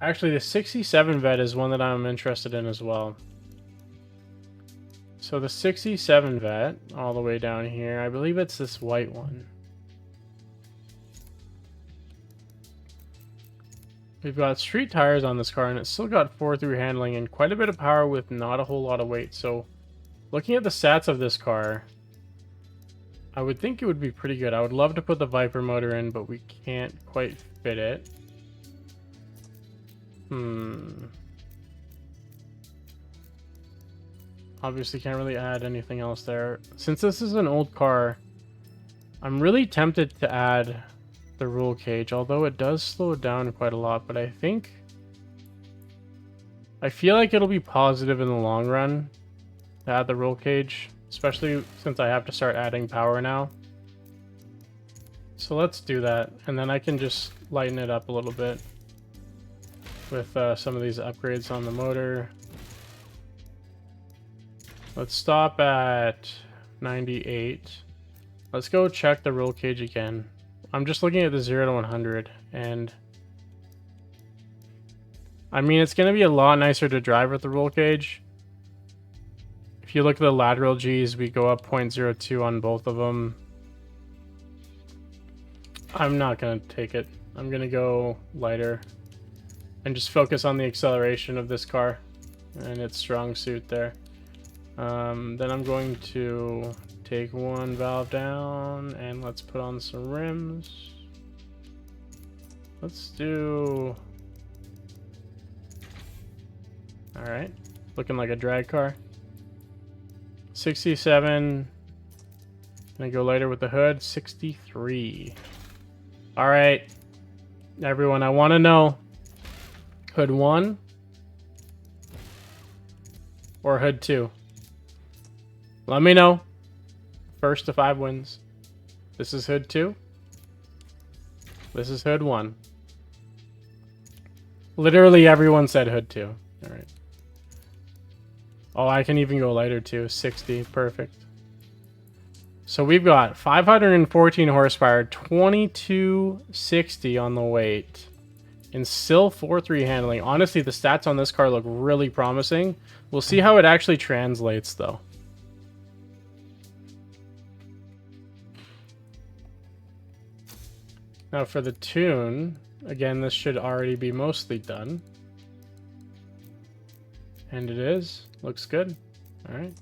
Actually, the 67 vet is one that I'm interested in as well. So the 67 vet, all the way down here, I believe it's this white one. We've got street tires on this car, and it's still got 4-through handling and quite a bit of power with not a whole lot of weight. So looking at the stats of this car, I would think it would be pretty good. I would love to put the Viper motor in, but we can't quite fit it. Obviously can't really add anything else there. Since this is an old car, I'm really tempted to add the roll cage, although it does slow it down quite a lot, but I feel like it'll be positive in the long run to add the roll cage, especially since I have to start adding power now. So let's do that, and then I can just lighten it up a little bit with some of these upgrades on the motor. Let's stop at 98. Let's go check the roll cage again. I'm just looking at the 0 to 100, and I mean, it's going to be a lot nicer to drive with the roll cage. If you look at the lateral Gs, we go up 0.02 on both of them. I'm not going to take it. I'm going to go lighter and just focus on the acceleration of this car and its strong suit there. Then I'm going to take one valve down and let's put on some rims. Let's do... Alright, looking like a drag car. 67. Gonna go lighter with the hood. 63. Alright, everyone, I want to know, hood 1 or hood 2? Let me know. First to 5 wins. This is hood 2. This is hood 1. Literally everyone said hood 2. Alright. Oh, I can even go lighter too. 60. Perfect. So we've got 514 horsepower, 2260 on the weight, and still 4.3 handling. Honestly, the stats on this car look really promising. We'll see how it actually translates, though. Now for the tune, again, this should already be mostly done. And it is. Looks good. Alright.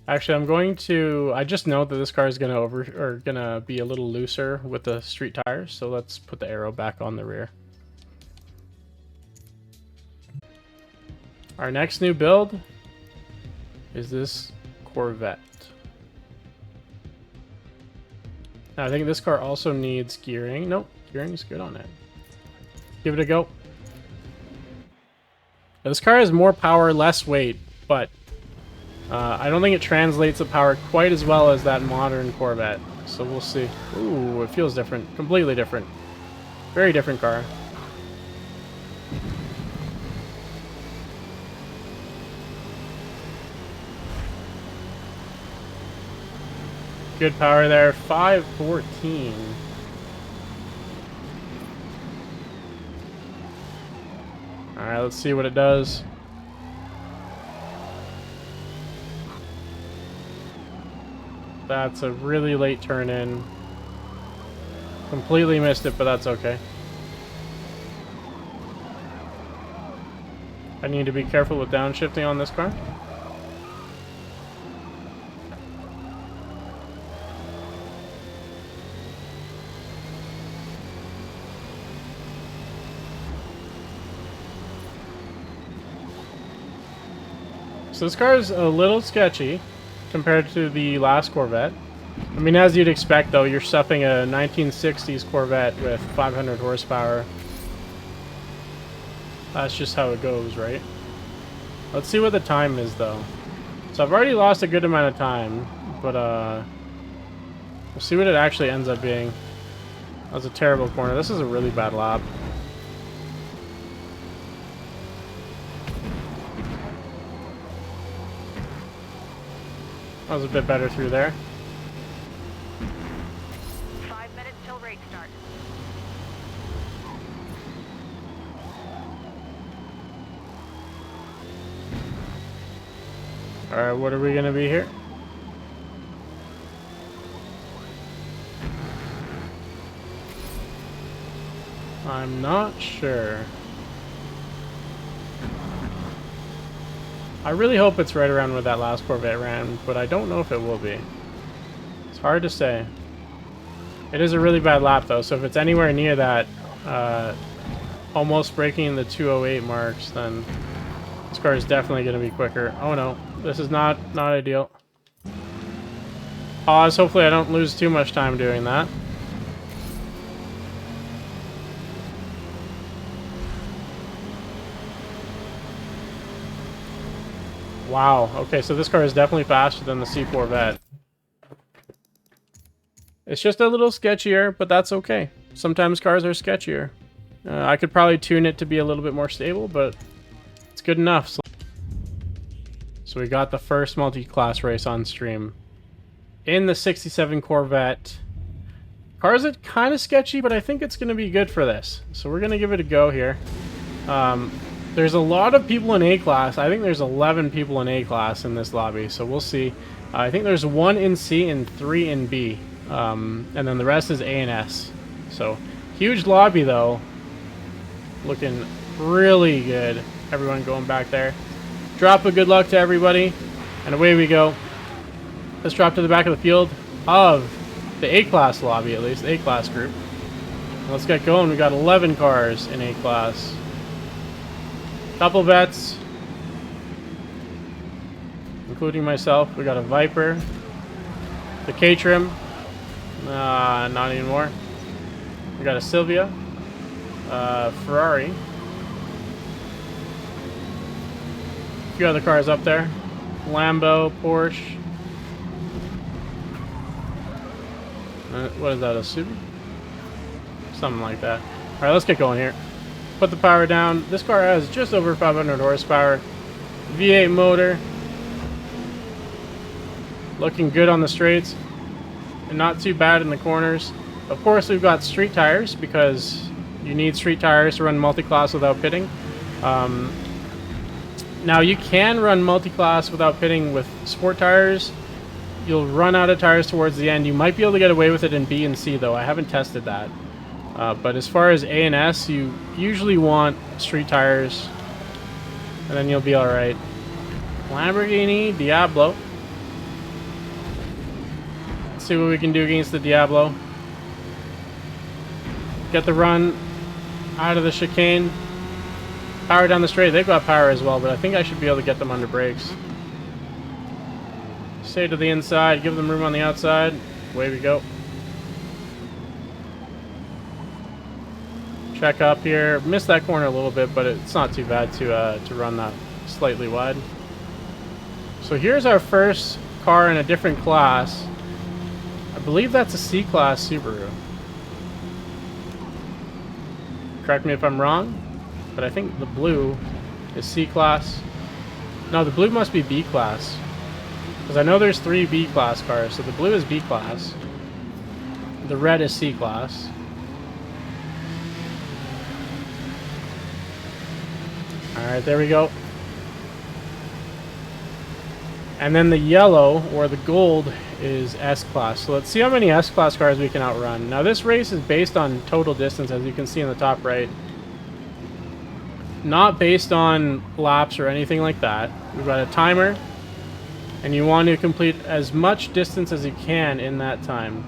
Actually, I'm going to... I just know that this car is gonna be a little looser with the street tires, so let's put the arrow back on the rear. Our next new build is this Corvette. Now, I think this car also needs gearing. Nope, gearing's good on it. Give it a go. Now, this car has more power, less weight, but I don't think it translates the power quite as well as that modern Corvette. So we'll see. Ooh, it feels different. Completely different. Very different car. Good power there. 514. Alright, let's see what it does. That's a really late turn in. Completely missed it, but that's okay. I need to be careful with downshifting on this car. So this car is a little sketchy compared to the last Corvette. I mean, as you'd expect, though, you're stuffing a 1960s Corvette with 500 horsepower. That's just how it goes, right? Let's see what the time is, though. So I've already lost a good amount of time, but we'll see what it actually ends up being. That was a terrible corner. This is a really bad lap. That was a bit better through there. 5 minutes till race start. Alright, what are we gonna be here? I'm not sure. I really hope it's right around where that last Corvette ran, but I don't know if it will be. It's hard to say. It is a really bad lap though, so if it's anywhere near that, almost breaking the 208 marks, then this car is definitely going to be quicker. Oh no, this is not ideal. Pause, hopefully I don't lose too much time doing that. Wow, okay, so this car is definitely faster than the C Corvette. It's just a little sketchier, but that's okay. Sometimes cars are sketchier. I could probably tune it to be a little bit more stable, but it's good enough. So we got the first multi-class race on stream. In the 67 Corvette. Cars are kind of sketchy, but I think it's going to be good for this. So we're going to give it a go here. There's a lot of people in A-Class. I think there's 11 people in A-Class in this lobby, so we'll see. I think there's 1 in C and 3 in B. And then the rest is A and S. So, huge lobby, though. Looking really good. Everyone going back there. Drop a good luck to everybody. And away we go. Let's drop to the back of the field of the A-Class lobby, at least. A-Class group. Let's get going. We got 11 cars in A-Class. Couple vets, including myself. We got a Viper, the K-Trim, not anymore. We got a Silvia, Ferrari, a few other cars up there, Lambo, Porsche. What is that, a Subaru? Something like that. All right, let's get going here. Put the power down. This car has just over 500 horsepower. V8 motor. Looking good on the straights. And not too bad in the corners. Of course, we've got street tires because you need street tires to run multi-class without pitting. Now, you can run multi-class without pitting with sport tires. You'll run out of tires towards the end. You might be able to get away with it in B and C, though. I haven't tested that. But as far as A and S, you usually want street tires, and then you'll be alright. Lamborghini Diablo. Let's see what we can do against the Diablo. Get the run out of the chicane. Power down the straight. They've got power as well, but I think I should be able to get them under brakes. Stay to the inside, give them room on the outside. Away we go. Check up here. Missed that corner a little bit, but it's not too bad to run that slightly wide. So here's our first car in a different class. I believe that's a C-Class Subaru. Correct me if I'm wrong, but I think the blue is C-Class. No, the blue must be B-Class. Because I know there's 3 B-Class cars, so the blue is B-Class. The red is C-Class. Alright, there we go. And then the yellow, or the gold, is S-Class. So let's see how many S-Class cars we can outrun. Now this race is based on total distance, as you can see in the top right. Not based on laps or anything like that. We've got a timer, and you want to complete as much distance as you can in that time.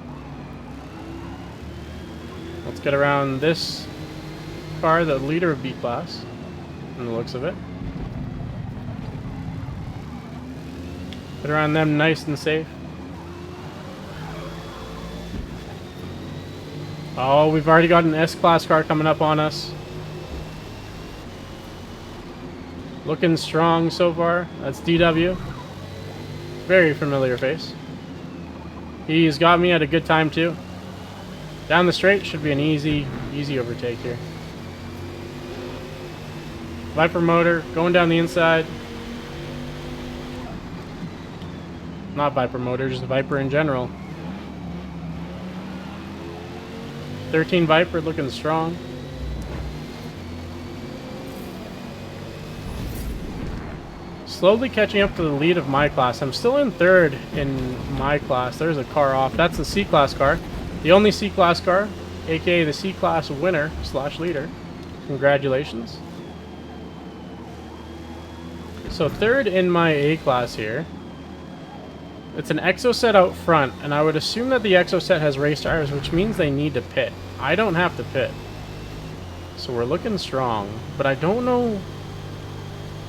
Let's get around this car, the leader of B-Class. From the looks of it. Get around them nice and safe. Oh, we've already got an S-Class car coming up on us. Looking strong so far. That's DW. Very familiar face. He's got me at a good time too. Down the straight should be an easy overtake here. Viper motor, going down the inside. Not Viper motor, just Viper in general. 13 Viper looking strong. Slowly catching up to the lead of my class. I'm still in third in my class. There's a car off. That's the C-Class car. The only C-Class car, aka the C-Class winner / leader. Congratulations. So third in my A-Class here. It's an Exocet out front, and I would assume that the Exocet has race tires, which means they need to pit. I don't have to pit. So we're looking strong, but I don't know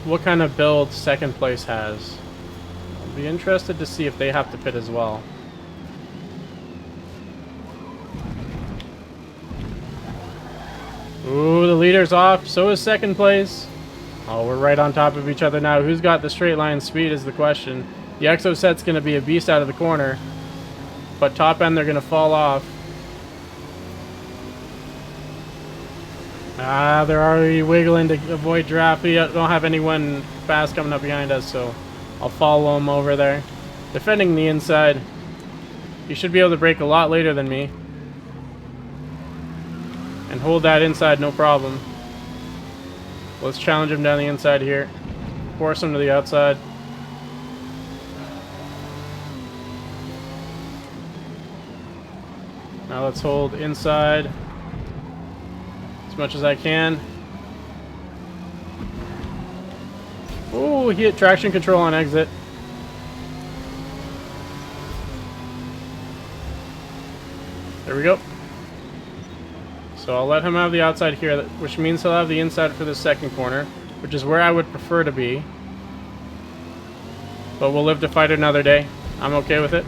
what kind of build second place has. I'll be interested to see if they have to pit as well. Ooh, the leader's off. So is second place. Oh, we're right on top of each other now. Who's got the straight line speed is the question. The Exocet's going to be a beast out of the corner. But top end, they're going to fall off. Ah, they're already wiggling to avoid draft. We don't have anyone fast coming up behind us, so I'll follow them over there. Defending the inside. You should be able to brake a lot later than me. And hold that inside, no problem. Let's challenge him down the inside here. Force him to the outside. Now let's hold inside as much as I can. Ooh, he hit traction control on exit. There we go. So I'll let him have the outside here, which means he'll have the inside for the second corner, which is where I would prefer to be. But we'll live to fight another day. I'm okay with it.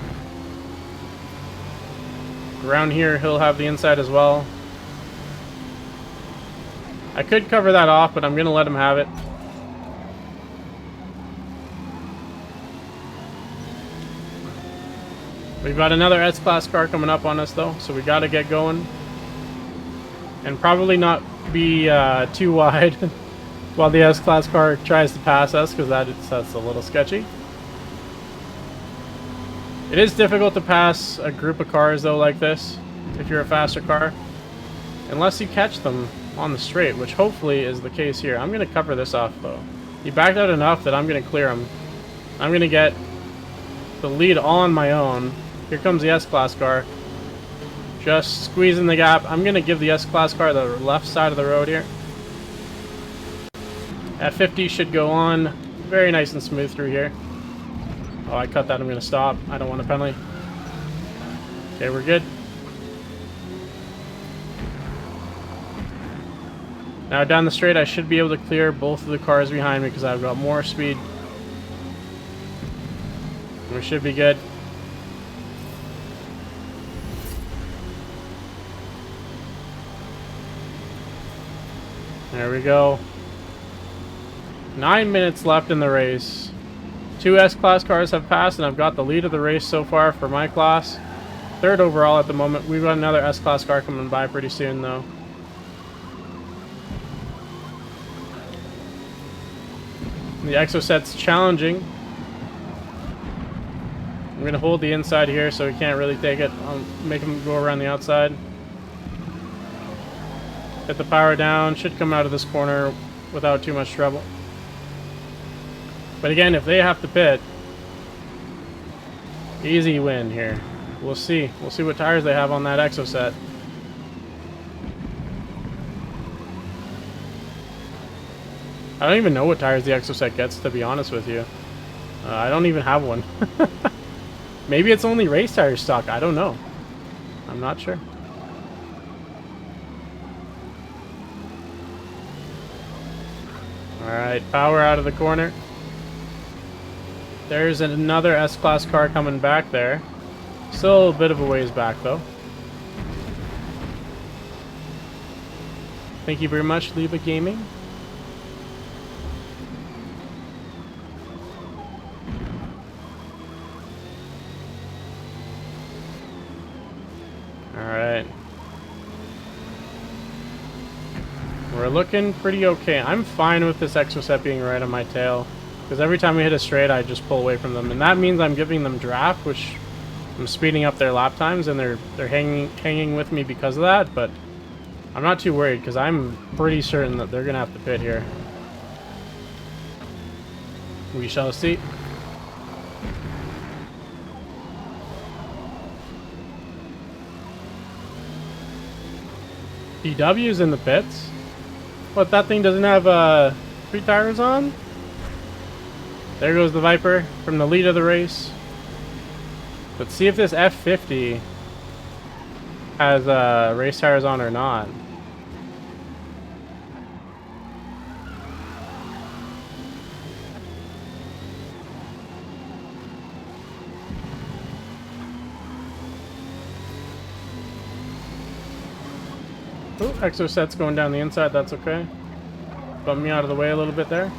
Around here, he'll have the inside as well. I could cover that off, but I'm going to let him have it. We've got another S-Class car coming up on us, though, so we got to get going. And probably not be too wide while the S-Class car tries to pass us, because that's a little sketchy. It is difficult to pass a group of cars, though, like this, if you're a faster car. Unless you catch them on the straight, which hopefully is the case here. I'm going to cover this off, though. He backed out enough that I'm going to clear him. I'm going to get the lead all on my own. Here comes the S-Class car. Just squeezing the gap. I'm going to give the S-Class car the left side of the road here. At 50 should go on. Very nice and smooth through here. Oh, I cut that. I'm going to stop. I don't want a penalty. Okay, we're good. Now down the straight, I should be able to clear both of the cars behind me because I've got more speed. We should be good. There we go. 9 minutes left in the race. 2 S-Class cars have passed, and I've got the lead of the race so far for my class. Third overall at the moment. We've got another S-Class car coming by pretty soon, though. The Exocet's challenging. I'm going to hold the inside here so he can't really take it. I'll make him go around the outside. Hit the power down. Should come out of this corner without too much trouble. But again, if they have to pit, easy win here. We'll see. We'll see what tires they have on that Exocet. I don't even know what tires the Exocet gets, to be honest with you. I don't even have one. Maybe it's only race tires stock. I don't know. I'm not sure. Alright, power out of the corner. There's another S-Class car coming back there. Still a bit of a ways back, though. Thank you very much, Liba Gaming. Alright. We're looking pretty okay. I'm fine with this Exocet being right on my tail. Because every time we hit a straight, I just pull away from them. And that means I'm giving them draft, which I'm speeding up their lap times, and they're hanging with me because of that. But I'm not too worried, because I'm pretty certain that they're going to have to pit here. We shall see. DW's in the pits? What, that thing doesn't have 3 tires on? There goes the Viper from the lead of the race. Let's see if this F50 has race tires on or not. Oh, Exoset's going down the inside, that's okay. Bump me out of the way a little bit there.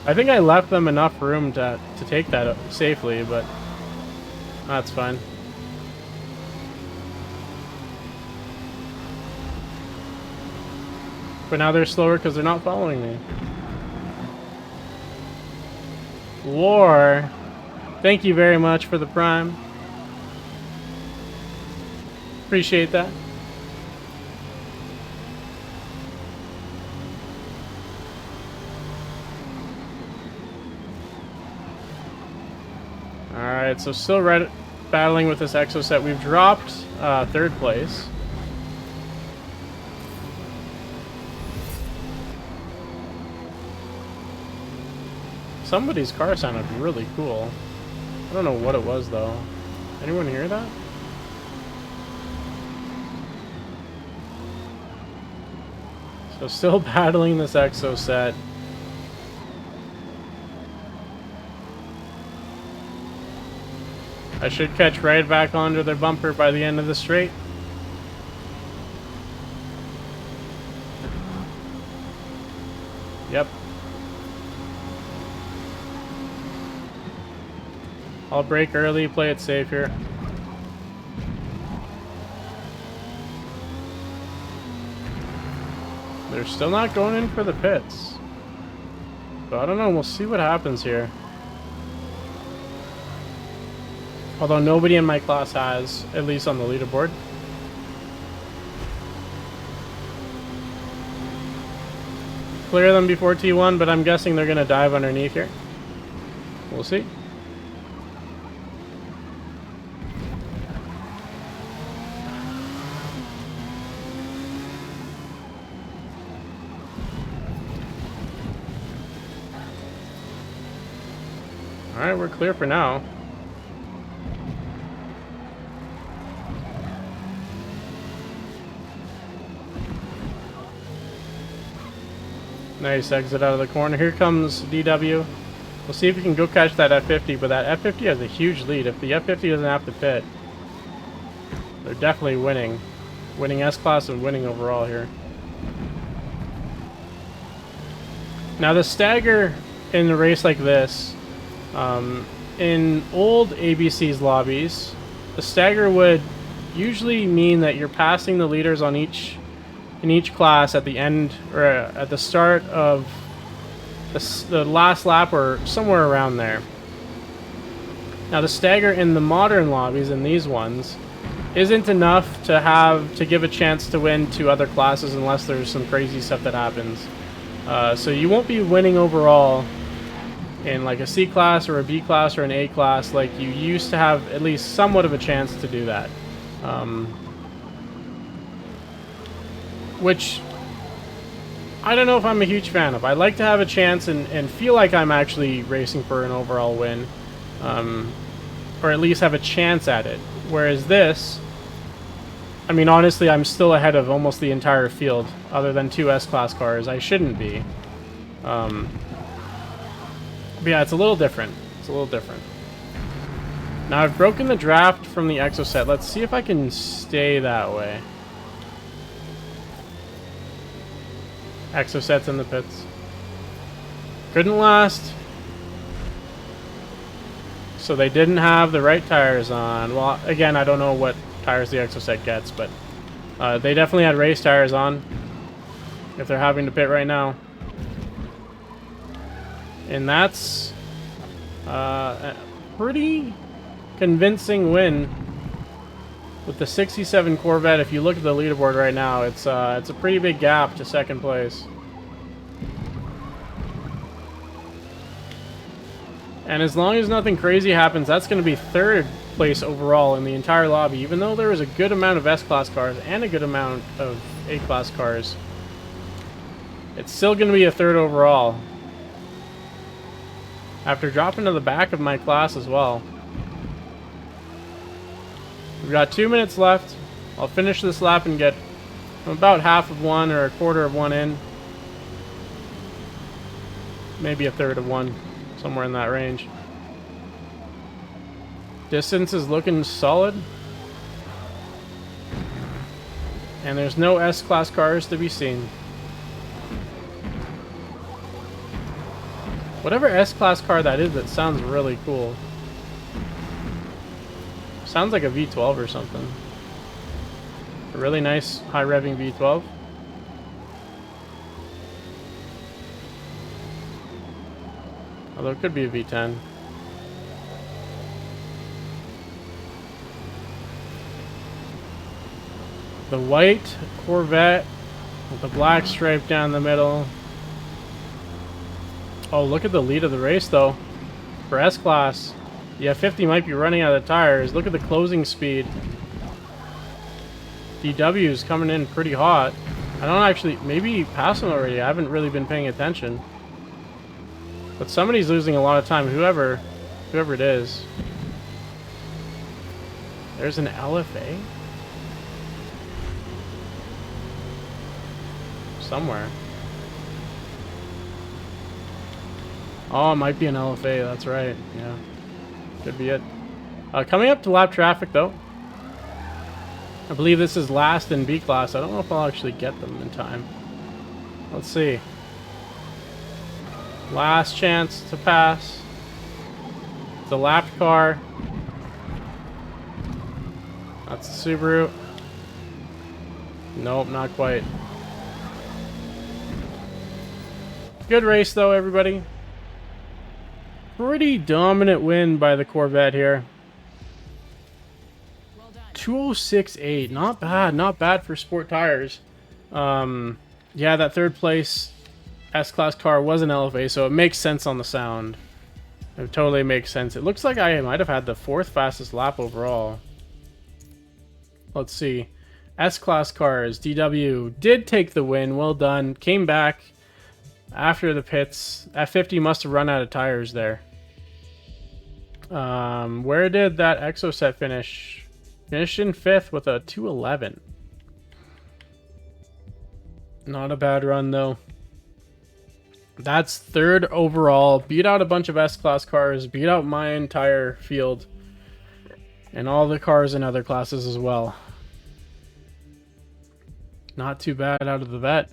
I think I left them enough room to take that safely, but that's fine. But now they're slower because they're not following me. War, thank you very much for the prime. Appreciate that. Alright, so still battling with this Exoset. We've dropped 3rd place. Somebody's car sounded really cool. I don't know what it was though. Anyone hear that? So still battling this Exoset. I should catch right back onto their bumper by the end of the straight. Yep. I'll brake early, play it safe here. They're still not going in for the pits. But I don't know, we'll see what happens here. Although nobody in my class has, at least on the leaderboard. Clear them before T1, but I'm guessing they're going to dive underneath here. We'll see. Alright, we're clear for now. Nice exit out of the corner. Here comes DW. We'll see if we can go catch that F50, but that F50 has a huge lead. If the F50 doesn't have to pit, they're definitely winning. Winning S-Class and winning overall here. Now the stagger in a race like this, in old ABC's lobbies, the stagger would usually mean that you're passing the leaders on in each class at the end or at the start of the last lap or somewhere around there. Now the stagger in the modern lobbies, in these ones, isn't enough to give a chance to win to other classes unless there's some crazy stuff that happens. So you won't be winning overall in like a C class or a B class or an A class like you used to have at least somewhat of a chance to do that. Which I don't know if I'm a huge fan of. I like to have a chance and feel like I'm actually racing for an overall win. Or at least have a chance at it. Whereas this, I mean, honestly, I'm still ahead of almost the entire field, other than 2 S-Class cars. I shouldn't be. But yeah, it's a little different. It's a little different. Now, I've broken the draft from the Exoset. Let's see if I can stay that way. Exoset's in the pits. Couldn't last. So they didn't have the right tires on. Well, again, I don't know what tires the Exoset gets, but they definitely had race tires on if they're having to pit right now. And that's a pretty convincing win with the 67 Corvette. If you look at the leaderboard right now, it's a pretty big gap to second place. And as long as nothing crazy happens, that's going to be third place overall in the entire lobby, even though there is a good amount of S-Class cars and a good amount of A-Class cars. It's still going to be a third overall. After dropping to the back of my class as well. We've got 2 minutes left. I'll finish this lap and get about half of one or a quarter of one in. Maybe a third of one. Somewhere in that range. Distance is looking solid. And there's no S-Class cars to be seen. Whatever S-Class car that is, that sounds really cool. Sounds like a V12 or something. A really nice high-revving V12. Although it could be a V10. The white Corvette with the black stripe down the middle. Oh, look at the lead of the race, though. For S-Class. Yeah, 50 might be running out of tires. Look at the closing speed. DW's coming in pretty hot. I don't actually... Maybe he passed him already. I haven't really been paying attention. But somebody's losing a lot of time. Whoever it is. There's an LFA? Somewhere. Oh, it might be an LFA. That's right. Yeah. Could be it. Coming up to lap traffic, though. I believe this is last in B class. I don't know if I'll actually get them in time. Let's see. Last chance to pass. The lapped car. That's the Subaru. Nope, not quite. Good race, though, everybody. Pretty dominant win by the Corvette here. 206.8. Not bad. Not bad for sport tires. Yeah, that third place S-Class car was an LFA, so it makes sense on the sound. It totally makes sense. It looks like I might have had the 4th fastest lap overall. Let's see. S-Class cars. DW did take the win. Well done. Came back after the pits. F50 must have run out of tires there. Where did that Exoset finish? Finished in 5th with a 211. Not a bad run, though. That's 3rd overall. Beat out a bunch of S-Class cars. Beat out my entire field. And all the cars in other classes as well. Not too bad out of the vet.